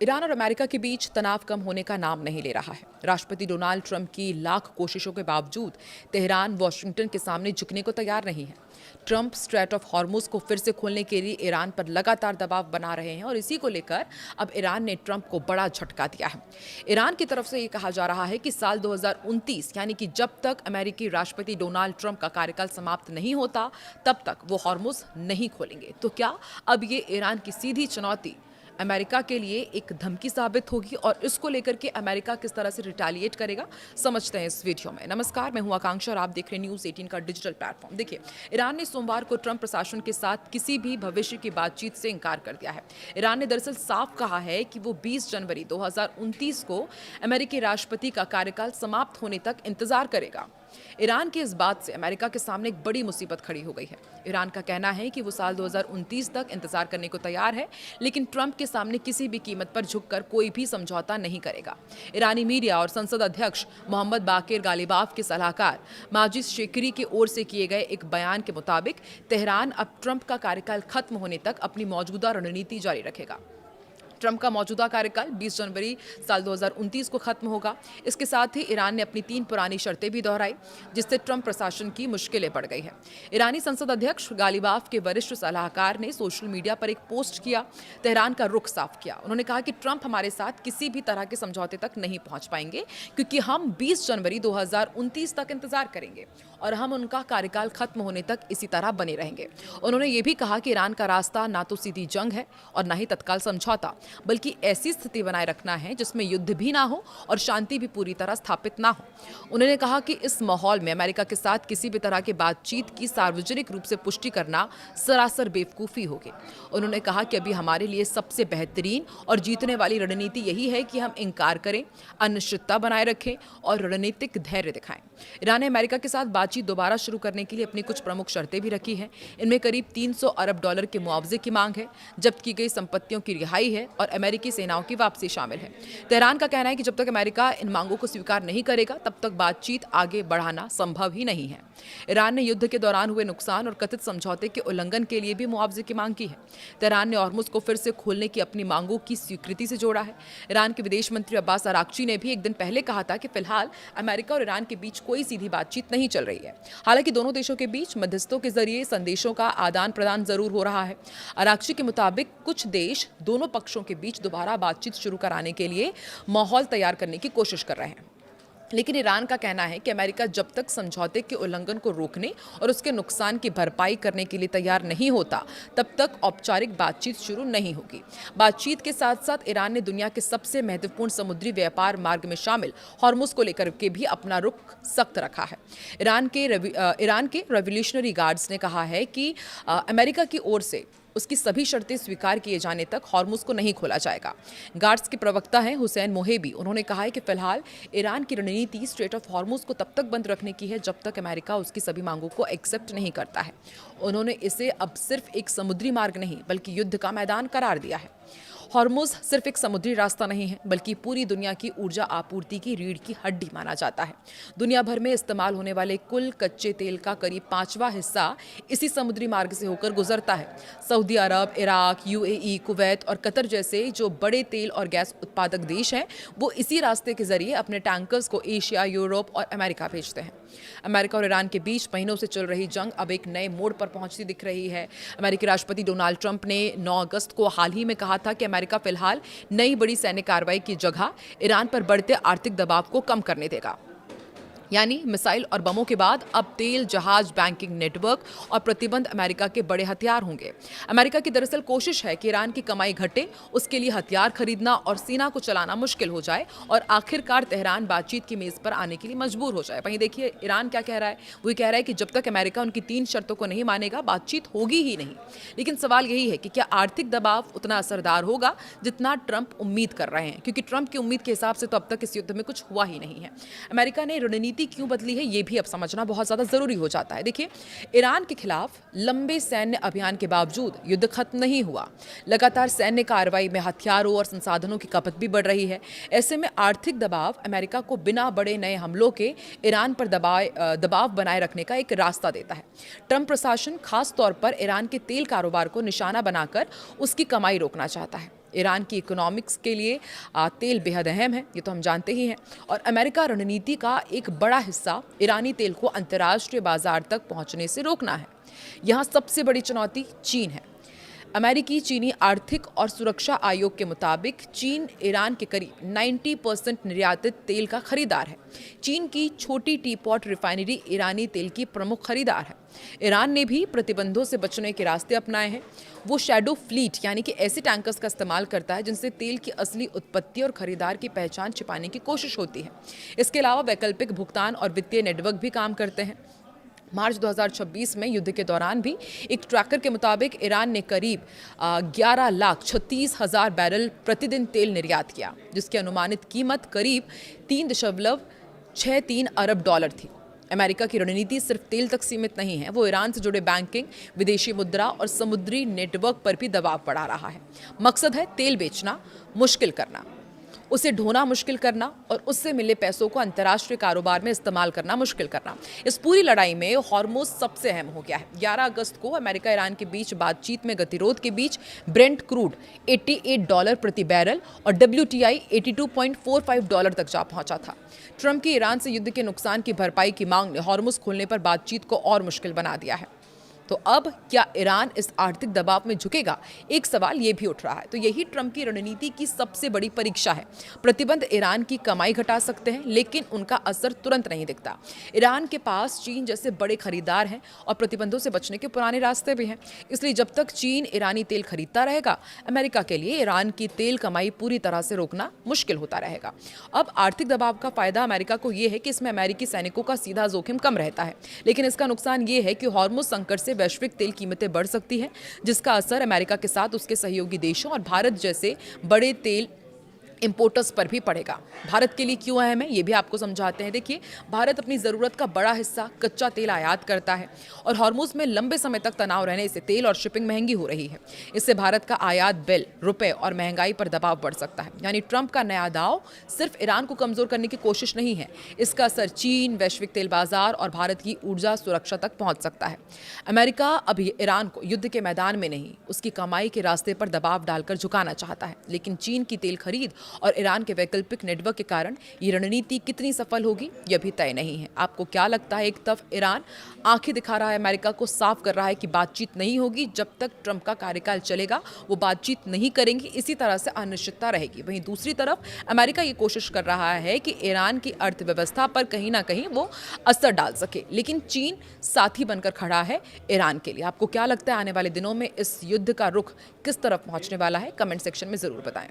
Iran और America के बीच तनाव कम होने का नाम नहीं ले रहा है। राष्ट्रपति डोनाल्ड ट्रंप की लाख कोशिशों के बावजूद तेहरान वॉशिंगटन के सामने झुकने को तैयार नहीं है। ट्रंप स्ट्रेट ऑफ हॉर्मुज को फिर से खोलने के लिए ईरान पर लगातार दबाव बना रहे हैं और इसी को लेकर अब ईरान ने ट्रंप को बड़ा झटका दिया है। ईरान की तरफ से ये कहा जा रहा है कि साल 2029 यानी कि जब तक अमेरिकी राष्ट्रपति डोनाल्ड ट्रंप का कार्यकाल समाप्त नहीं होता तब तक वो हॉर्मुज नहीं खोलेंगे। तो क्या अब ये ईरान की सीधी चुनौती अमेरिका के लिए एक धमकी साबित होगी और इसको लेकर के अमेरिका किस तरह से रिटेलिएट करेगा, समझते हैं इस वीडियो में। नमस्कार, मैं हूं आकांक्षा और आप देख रहे हैं न्यूज़ 18 का डिजिटल प्लेटफॉर्म। देखिए, ईरान ने सोमवार को ट्रंप प्रशासन के साथ किसी भी भविष्य की बातचीत से इंकार कर दिया है। ईरान ने दरअसल साफ कहा है कि वो 20 जनवरी 2029 को अमेरिकी राष्ट्रपति का कार्यकाल समाप्त होने तक इंतजार करेगा। ईरान की इस बात से अमेरिका के सामने एक बड़ी मुसीबत खड़ी हो गई है। ईरान का कहना है कि वो साल 2029 तक इंतजार करने को तैयार है, लेकिन ट्रंप के सामने किसी भी कीमत पर झुककर कोई भी समझौता नहीं करेगा। ईरानी मीडिया और संसद अध्यक्ष मोहम्मद बाकिर गालिबाफ के सलाहकार माजिद शेकरी की ओर से किए गए एक बयान के मुताबिक तेहरान अब ट्रंप का कार्यकाल खत्म होने तक अपनी मौजूदा रणनीति जारी रखेगा। ट्रंप का मौजूदा कार्यकाल 20 जनवरी साल 2029 को खत्म होगा। इसके साथ ही ईरान ने अपनी 3 पुरानी शर्तें भी दोहराई, जिससे ट्रंप प्रशासन की मुश्किलें बढ़ गई है। ईरानी संसद अध्यक्ष गालिबाफ के वरिष्ठ सलाहकार ने सोशल मीडिया पर एक पोस्ट किया, तेहरान का रुख साफ किया। उन्होंने कहा कि ट्रंप हमारे साथ किसी भी तरह के समझौते तक नहीं पहुंच पाएंगे, क्योंकि हम 20 जनवरी 2029 तक इंतजार करेंगे और हम उनका कार्यकाल खत्म होने तक इसी तरह बने रहेंगे। उन्होंने ये भी कहा कि ईरान का रास्ता ना तो सीधी जंग है और ना ही तत्काल समझौता, बल्कि ऐसी स्थिति बनाए रखना है जिसमें युद्ध भी ना हो और शांति भी पूरी तरह स्थापित ना हो। उन्होंने कहा कि इस माहौल में अमेरिका के साथ किसी भी तरह की बातचीत की सार्वजनिक रूप से पुष्टि करना सरासर बेवकूफ़ी होगी। उन्होंने कहा कि अभी हमारे लिए सबसे बेहतरीन और जीतने वाली रणनीति यही है कि हम इंकार करें, अनिश्चितता बनाए रखें और रणनीतिक धैर्य दिखाएं। ईरान ने अमेरिका के साथ बातचीत दोबारा शुरू करने के लिए अपनी कुछ प्रमुख शर्तें भी रखी हैं। इनमें करीब 300 अरब डॉलर के मुआवजे की मांग है, जब्त की गई संपत्तियों की रिहाई है और अमेरिकी सेनाओं की वापसी शामिल है। तेहरान का कहना है कि जब तक अमेरिका इन मांगों को स्वीकार नहीं करेगा तब तक बातचीत आगे बढ़ाना संभव ही नहीं है। ईरान ने युद्ध के दौरान हुए नुकसान और कथित समझौते के उल्लंघन के लिए भी मुआवजे की मांग की है। तेहरान ने हॉर्मुज को फिर से खोलने की अपनी मांगों की स्वीकृति से जोड़ा है। ईरान के विदेश मंत्री अब्बास अराक्ची ने भी एक दिन पहले कहा था कि फिलहाल अमेरिका और ईरान के बीच कोई सीधी बातचीत नहीं चल रही है। हालांकि दोनों देशों के बीच मध्यस्थों के जरिए संदेशों का आदान प्रदान जरूर हो रहा है। अराक्ची के मुताबिक कुछ देश दोनों पक्षों के बीच दोबारा बातचीत शुरू कराने के लिए माहौल तैयार करने की कोशिश कर रहे हैं, लेकिन ईरान का कहना है कि अमेरिका जब तक समझौते के उल्लंघन को रोकने और उसके नुकसान की भरपाई करने के लिए तैयार नहीं होता तब तक औपचारिक बातचीत शुरू नहीं होगी। बातचीत के साथ साथ ईरान ने दुनिया के सबसे महत्वपूर्ण समुद्री व्यापार मार्ग में शामिल हॉर्मुज को लेकर के भी अपना रुख सख्त रखा है। ईरान के रेवोल्यूशनरी गार्ड्स ने कहा है कि अमेरिका की ओर से उसकी सभी शर्तें स्वीकार किए जाने तक हॉर्मुज को नहीं खोला जाएगा। गार्ड्स के प्रवक्ता हैं हुसैन मोहेबी। उन्होंने कहा है कि फिलहाल ईरान की रणनीति स्ट्रेट ऑफ हॉर्मुज को तब तक बंद रखने की है जब तक अमेरिका उसकी सभी मांगों को एक्सेप्ट नहीं करता है। उन्होंने इसे अब सिर्फ एक समुद्री मार्ग नहीं बल्कि युद्ध का मैदान करार दिया है। हॉर्मुज सिर्फ एक समुद्री रास्ता नहीं है बल्कि पूरी दुनिया की ऊर्जा आपूर्ति की रीढ़ की हड्डी माना जाता है। दुनिया भर में इस्तेमाल होने वाले कुल कच्चे तेल का करीब 5वां हिस्सा इसी समुद्री मार्ग से होकर गुजरता है। सऊदी अरब, इराक, यूएई, कुवैत और कतर जैसे जो बड़े तेल और गैस उत्पादक देश हैं, वो इसी रास्ते के जरिए अपने टैंकर्स को एशिया, यूरोप और अमेरिका भेजते हैं। अमेरिका और ईरान के बीच महीनों से चल रही जंग अब एक नए मोड़ पर पहुंचती दिख रही है। अमेरिकी राष्ट्रपति डोनाल्ड ट्रंप ने 9 अगस्त को हाल ही में कहा था कि अमेरिका फिलहाल नई बड़ी सैन्य कार्रवाई की जगह ईरान पर बढ़ते आर्थिक दबाव को कम करने देगा। यानी मिसाइल और बमों के बाद अब तेल, जहाज, बैंकिंग नेटवर्क और प्रतिबंध अमेरिका के बड़े हथियार होंगे। अमेरिका की दरअसल कोशिश है कि ईरान की कमाई घटे, उसके लिए हथियार खरीदना और सेना को चलाना मुश्किल हो जाए और आखिरकार तेहरान बातचीत की मेज पर आने के लिए मजबूर हो जाए। वहीं देखिए ईरान क्या कह रहा है, वो कह रहा है कि जब तक अमेरिका उनकी 3 शर्तों को नहीं मानेगा बातचीत होगी ही नहीं। लेकिन सवाल यही है कि क्या आर्थिक दबाव उतना असरदार होगा जितना ट्रंप उम्मीद कर रहे हैं, क्योंकि ट्रंप की उम्मीद के हिसाब से तो अब तक इस युद्ध में कुछ हुआ ही नहीं है। अमेरिका ने रणनीति क्यों बदली है ये भी अब समझना बहुत ज्यादा जरूरी हो जाता है। देखिए, ईरान के खिलाफ लंबे सैन्य अभियान के बावजूद युद्ध खत्म नहीं हुआ। लगातार सैन्य कार्रवाई में हथियारों और संसाधनों की खपत भी बढ़ रही है। ऐसे में आर्थिक दबाव अमेरिका को बिना बड़े नए हमलों के ईरान पर दबाव बनाए रखने का एक रास्ता देता है। ट्रंप प्रशासन खास तौर पर ईरान के तेल कारोबार को निशाना बनाकर उसकी कमाई रोकना चाहता है। ईरान की इकोनॉमिक्स के लिए तेल बेहद अहम है, ये तो हम जानते ही हैं। और अमेरिका रणनीति का एक बड़ा हिस्सा ईरानी तेल को अंतर्राष्ट्रीय बाजार तक पहुंचने से रोकना है। यहाँ सबसे बड़ी चुनौती चीन है। अमेरिकी चीनी आर्थिक और सुरक्षा आयोग के मुताबिक चीन ईरान के करीब 90% निर्यातित तेल का खरीदार है। चीन की छोटी टीपॉट रिफाइनरी ईरानी तेल की प्रमुख खरीदार है। ईरान ने भी प्रतिबंधों से बचने के रास्ते अपनाए हैं। वो शैडो फ्लीट यानी कि ऐसे टैंकर्स का इस्तेमाल करता है जिनसे तेल की असली उत्पत्ति और खरीदार की पहचान छिपाने की कोशिश होती है। इसके अलावा वैकल्पिक भुगतान और वित्तीय नेटवर्क भी काम करते हैं। मार्च 2026 में युद्ध के दौरान भी एक ट्रैकर के मुताबिक ईरान ने करीब 11,36,000 बैरल प्रतिदिन तेल निर्यात किया, जिसकी अनुमानित कीमत करीब 3.63 अरब डॉलर थी। अमेरिका की रणनीति सिर्फ तेल तक सीमित नहीं है, वो ईरान से जुड़े बैंकिंग, विदेशी मुद्रा और समुद्री नेटवर्क पर भी दबाव बढ़ा रहा है। मकसद है तेल बेचना मुश्किल करना, उसे ढोना मुश्किल करना और उससे मिले पैसों को अंतर्राष्ट्रीय कारोबार में इस्तेमाल करना मुश्किल करना। इस पूरी लड़ाई में हॉर्मुज सबसे अहम हो गया है। 11 अगस्त को अमेरिका ईरान के बीच बातचीत में गतिरोध के बीच ब्रेंट क्रूड $88 प्रति बैरल और WTI $82.45 तक जा पहुंचा था। ट्रंप की ईरान से युद्ध के नुकसान की भरपाई की मांग ने हॉर्मुज खोलने पर बातचीत को और मुश्किल बना दिया है। तो अब क्या ईरान इस आर्थिक दबाव में झुकेगा? एक सवाल ये भी उठ रहा है। तो यही ट्रंप की रणनीति की सबसे बड़ी परीक्षा है। प्रतिबंध ईरान की कमाई घटा सकते हैं, लेकिन उनका असर तुरंत नहीं दिखता। ईरान के पास चीन जैसे बड़े खरीदार हैं और प्रतिबंधों से बचने के पुराने रास्ते भी हैं। इसलिए जब तक चीन ईरानी तेल खरीदता रहेगा, अमेरिका के लिए ईरान की तेल कमाई पूरी तरह से रोकना मुश्किल होता रहेगा। अब आर्थिक दबाव का फायदा अमेरिका को यह है कि इसमें अमेरिकी सैनिकों का सीधा जोखिम कम रहता है, लेकिन इसका नुकसान ये है कि हॉर्मुज संकट से वैश्विक तेल कीमतें बढ़ सकती हैं, जिसका असर अमेरिका के साथ उसके सहयोगी देशों और भारत जैसे बड़े तेल इंपोर्टर्स पर भी पड़ेगा। भारत के लिए क्यों अहम है, ये भी आपको समझाते हैं। देखिए, भारत अपनी ज़रूरत का बड़ा हिस्सा कच्चा तेल आयात करता है और हॉर्मुज में लंबे समय तक तनाव रहने से तेल और शिपिंग महंगी हो रही है। इससे भारत का आयात बिल, रुपए और महंगाई पर दबाव बढ़ सकता है। यानी ट्रंप का नया दाव सिर्फ ईरान को कमज़ोर करने की कोशिश नहीं है, इसका असर चीन, वैश्विक तेल बाजार और भारत की ऊर्जा सुरक्षा तक पहुँच सकता है। अमेरिका अभी ईरान को युद्ध के मैदान में नहीं, उसकी कमाई के रास्ते पर दबाव डालकर झुकाना चाहता है, लेकिन चीन की तेल खरीद और ईरान के वैकल्पिक नेटवर्क के कारण ये रणनीति कितनी सफल होगी, यह भी तय नहीं है। आपको क्या लगता है? एक तरफ ईरान आंखें दिखा रहा है, अमेरिका को साफ कर रहा है कि बातचीत नहीं होगी जब तक ट्रंप का कार्यकाल चलेगा, वो बातचीत नहीं करेंगे, इसी तरह से अनिश्चितता रहेगी। वहीं दूसरी तरफ अमेरिका ये कोशिश कर रहा है कि ईरान की अर्थव्यवस्था पर कहीं ना कहीं वो असर डाल सके, लेकिन चीन साथी बनकर खड़ा है ईरान के लिए। आपको क्या लगता है आने वाले दिनों में इस युद्ध का रुख किस तरफ पहुंचने वाला है? कमेंट सेक्शन में जरूर बताएं।